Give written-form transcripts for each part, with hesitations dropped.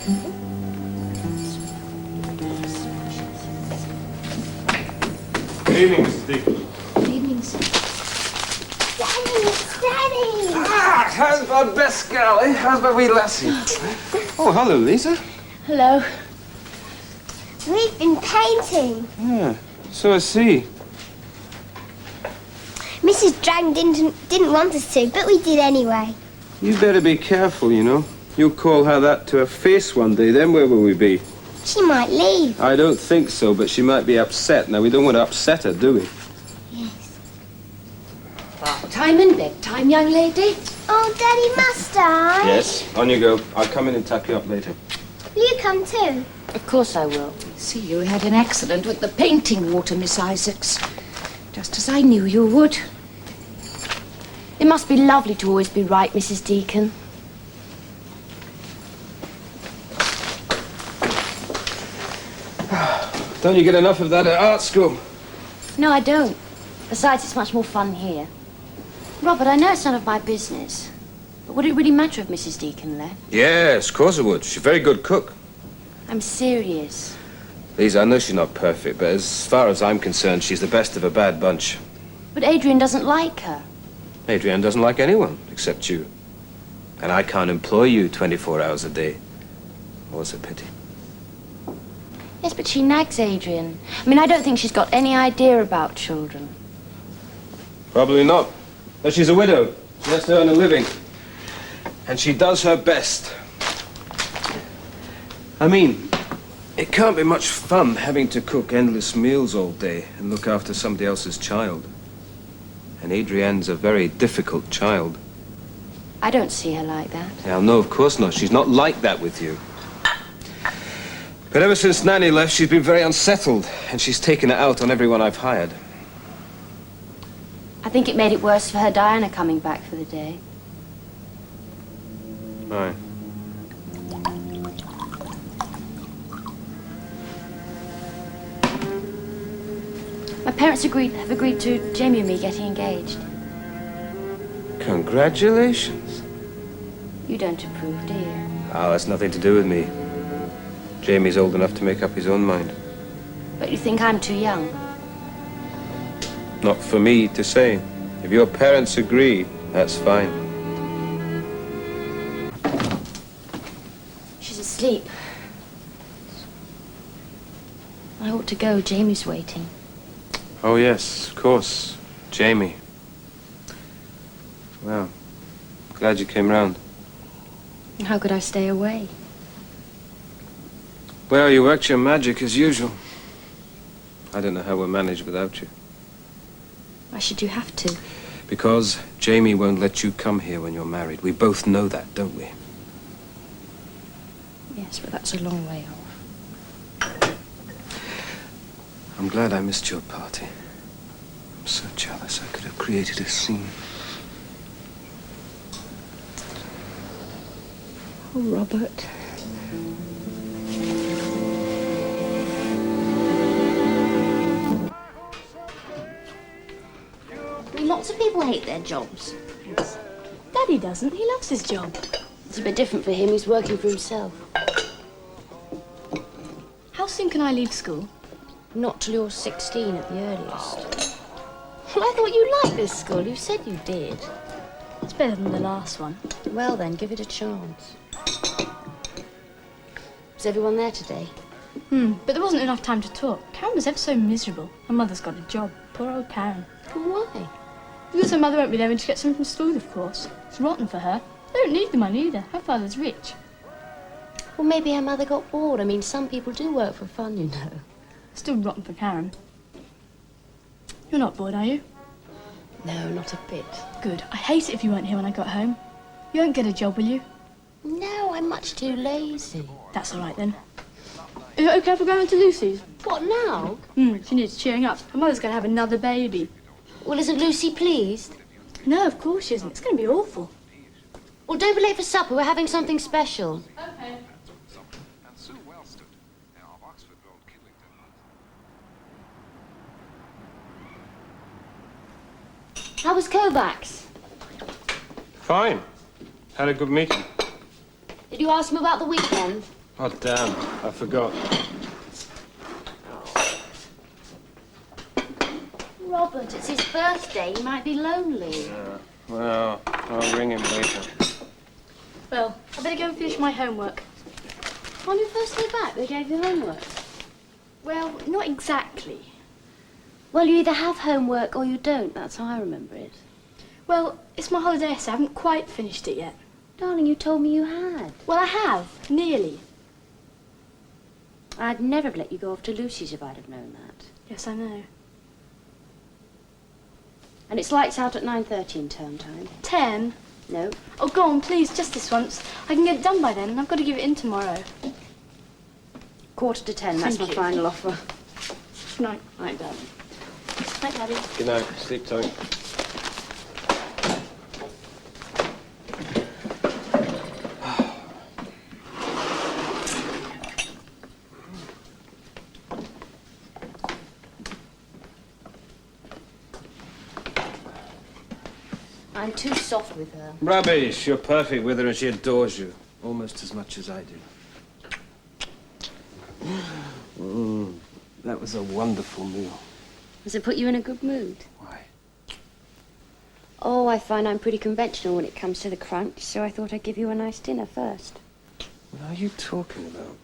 Good evening, Mrs. Deacon. Good evening, sir. Daddy! Ah, how's my best girl, eh? How's my wee lassie? Oh, hello, Lisa. Hello. We've been painting. Yeah, so I see. Mrs. Drang didn't want us to, but we did anyway. You better be careful, you know. You'll call her that to her face one day, then where will we be? She might leave. I don't think so, but she might be upset. Now, we don't want to upset her, do we? Yes. Bath time and bedtime, young lady. Oh, Daddy, must I? Yes, on you go. I'll come in and tuck you up later. Will you come too? Of course I will. See, you had an accident with the painting water, Miss Isaacs. Just as I knew you would. It must be lovely to always be right, Mrs. Deacon. Don't you get enough of that at art school? No, I don't. Besides, it's much more fun here. Robert, I know it's none of my business. But would it really matter if Mrs. Deacon left? Yes, of course it would. She's a very good cook. I'm serious. Lisa, I know she's not perfect, but as far as I'm concerned, she's the best of a bad bunch. But Adrian doesn't like her. Adrienne doesn't like anyone except you. And I can't employ you 24 hours a day. Oh, it's a pity. Yes, but she nags Adrian. I mean, I don't think she's got any idea about children. Probably not. But she's a widow. She has to earn a living. And she does her best. I mean, it can't be much fun having to cook endless meals all day and look after somebody else's child. And Adrienne's a very difficult child. I don't see her like that. Yeah, no, of course not. She's not like that with you. But ever since Nanny left, she's been very unsettled, and she's taken it out on everyone I've hired. I think it made it worse for her Diana coming back for the day. Right. My parents have agreed to Jamie and me getting engaged. Congratulations. You don't approve, do you? Oh, that's nothing to do with me. Jamie's old enough to make up his own mind. But you think I'm too young? Not for me to say. If your parents agree, that's fine. She's asleep. I ought to go. Jamie's waiting. Oh, yes, of course. Jamie. Well, glad you came round. How could I stay away? Well, you worked your magic as usual. I don't know how we'll manage without you. Why should you have to? Because Jamie won't let you come here when you're married. We both know that, don't we? Yes, but that's a long way off. I'm glad I missed your party. I'm so jealous I could have created a scene. Oh, Robert. I mean, lots of people hate their jobs. Daddy doesn't. He loves his job. It's a bit different for him. He's working for himself. How soon can I leave school? Not till you're 16 at the earliest. Well, I thought you liked this school. You said you did. It's better than the last one. Well, then, give it a chance. Was everyone there today? But there wasn't enough time to talk. Karen was ever so miserable. Her mother's got a job. Poor old Karen. Why? Because her mother won't be there when she gets home from school, of course. It's rotten for her. They don't need the money either. Her father's rich. Well, maybe her mother got bored. I mean, some people do work for fun, you know. Still rotten for Karen. You're not bored, are you? No, not a bit. Good. I hate it if you weren't here when I got home. You won't get a job, will you? No, I'm much too lazy. That's all right, then. Is it okay if we're going to Lucy's? What, now? She needs cheering up. Her mother's going to have another baby. Well, isn't Lucy pleased? No, of course she isn't. It's going to be awful. Well, don't be late for supper. We're having something special. Okay. How was Kovacs? Fine. Had a good meeting. Did you ask him about the weekend? Oh, damn. I forgot. Robert, it's his birthday. He might be lonely. Yeah. Well, I'll ring him later. Well, I better go and finish my homework. On your first day back, they gave you homework. Well, not exactly. Well, you either have homework or you don't. That's how I remember it. Well, it's my holiday essay. I haven't quite finished it yet. Darling, you told me you had. Well, I have. Nearly. I'd never have let you go off to Lucy's if I'd have known that. Yes, I know. And it's lights out at 9:30 in term time. 10? No. Oh, go on, please, just this once. I can get it done by then, and I've got to give it in tomorrow. 9:45, that's Thank my you. final offer. Good night. Right, darling. Night, Daddy. Good night. Sleep tight. I'm too soft with her. Rubbish. You're perfect with her and she adores you. Almost as much as I do. That was a wonderful meal. Does it put you in a good mood? Why? Oh, I find I'm pretty conventional when it comes to the crunch, so I thought I'd give you a nice dinner first. What are you talking about?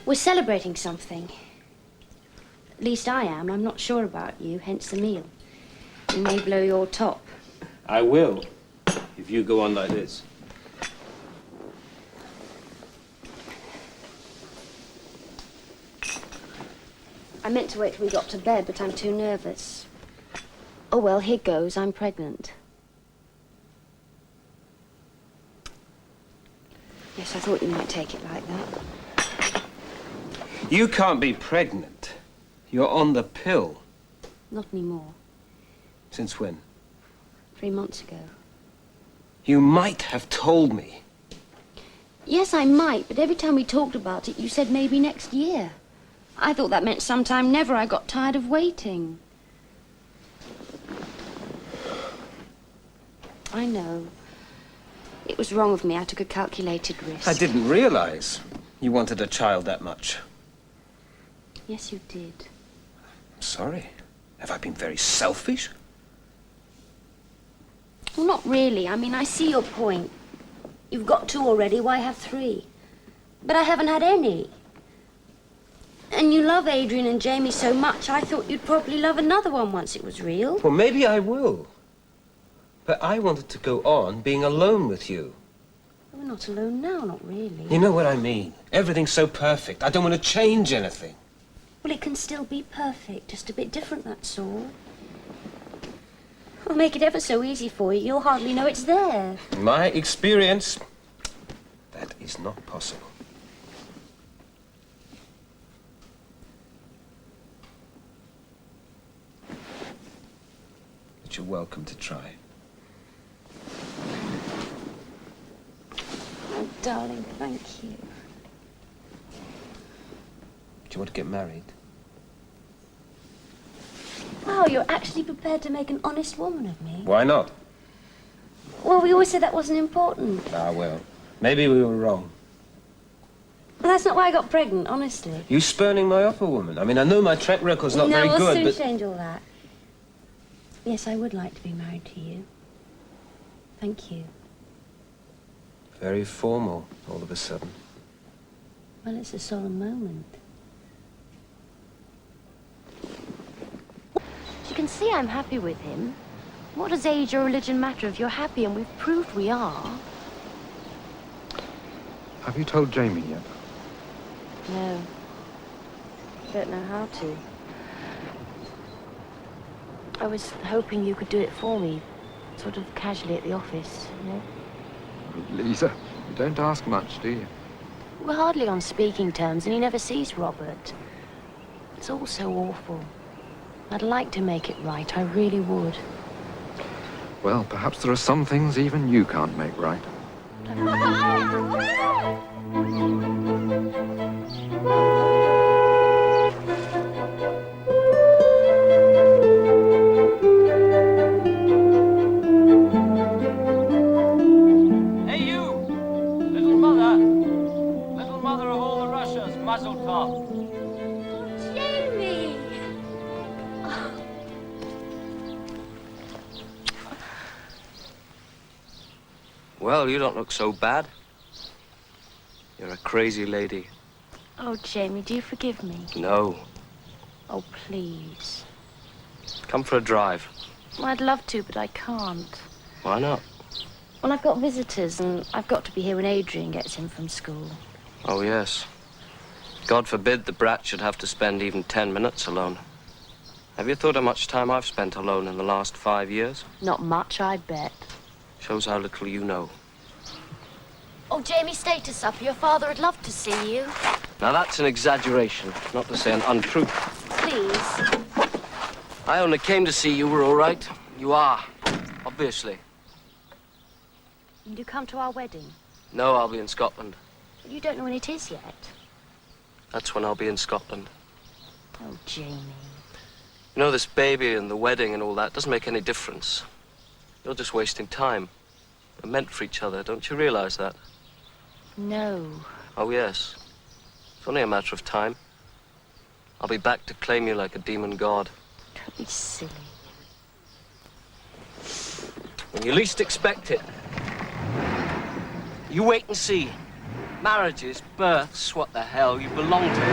We're celebrating something. At least I am. I'm not sure about you, hence the meal. You may blow your top. I will, if you go on like this. I meant to wait till we got to bed, but I'm too nervous. Oh, well, here goes. I'm pregnant. Yes, I thought you might take it like that. You can't be pregnant. You're on the pill. Not anymore. Since when? 3 months ago. You might have told me. Yes, I might, but every time we talked about it, you said maybe next year. I thought that meant sometime never. I got tired of waiting. I know. It was wrong of me. I took a calculated risk. I didn't realize you wanted a child that much. Yes, you did. I'm sorry. Have I been very selfish? Well, not really. I mean, I see your point. You've got 2 already. Why have 3? But I haven't had any. And you love Adrian and Jamie so much, I thought you'd probably love another one once it was real. Well, maybe I will. But I wanted to go on being alone with you. We're not alone now, not really. You know what I mean. Everything's so perfect. I don't want to change anything. Well, it can still be perfect, just a bit different, that's all. I'll make it ever so easy for you. You'll hardly know it's there. In my experience, that is not possible. But you're welcome to try. Oh, darling, thank you. Do you want to get married? Wow, you're actually prepared to make an honest woman of me. Why not? Well, we always said that wasn't important. Ah, well, maybe we were wrong. Well, that's not why I got pregnant, honestly. You spurning my offer, woman. I mean, I know my track record's not very we'll good, soon but... change all that. Yes, I would like to be married to you. Thank you. Very formal, all of a sudden. Well, it's a solemn moment. You can see I'm happy with him. What does age or religion matter if you're happy, and we've proved we are? Have you told Jamie yet? No. Don't know how to. I was hoping you could do it for me, sort of casually at the office, you know? Lisa, you don't ask much, do you? We're hardly on speaking terms, and he never sees Robert. It's all so awful. I'd like to make it right, I really would. Well, perhaps there are some things even you can't make right. Hey, you! Little mother! Mazel tov. Jamie! Well, you don't look so bad. You're a crazy lady. Oh, Jamie, do you forgive me? No. Oh, please. Come for a drive. Well, I'd love to, but I can't. Why not? Well, I've got visitors, and I've got to be here when Adrian gets in from school. Oh, yes. God forbid the brat should have to spend even 10 minutes alone. Have you thought how much time I've spent alone in the last 5 years? Not much, I bet. Shows how little you know. Oh, Jamie, stay to supper. Your father would love to see you. Now, that's an exaggeration, not to say an untruth. Please. I only came to see you were all right. You are, obviously. Will you come to our wedding? No, I'll be in Scotland. You don't know when it is yet. That's when I'll be in Scotland. Oh, Jamie. You know, this baby and the wedding and all that doesn't make any difference. You're just wasting time. We're meant for each other, don't you realize that? No. Oh, yes. It's only a matter of time. I'll be back to claim you like a demon god. Don't be silly. When you least expect it. You wait and see. Marriages, births, what the hell? You belong to me.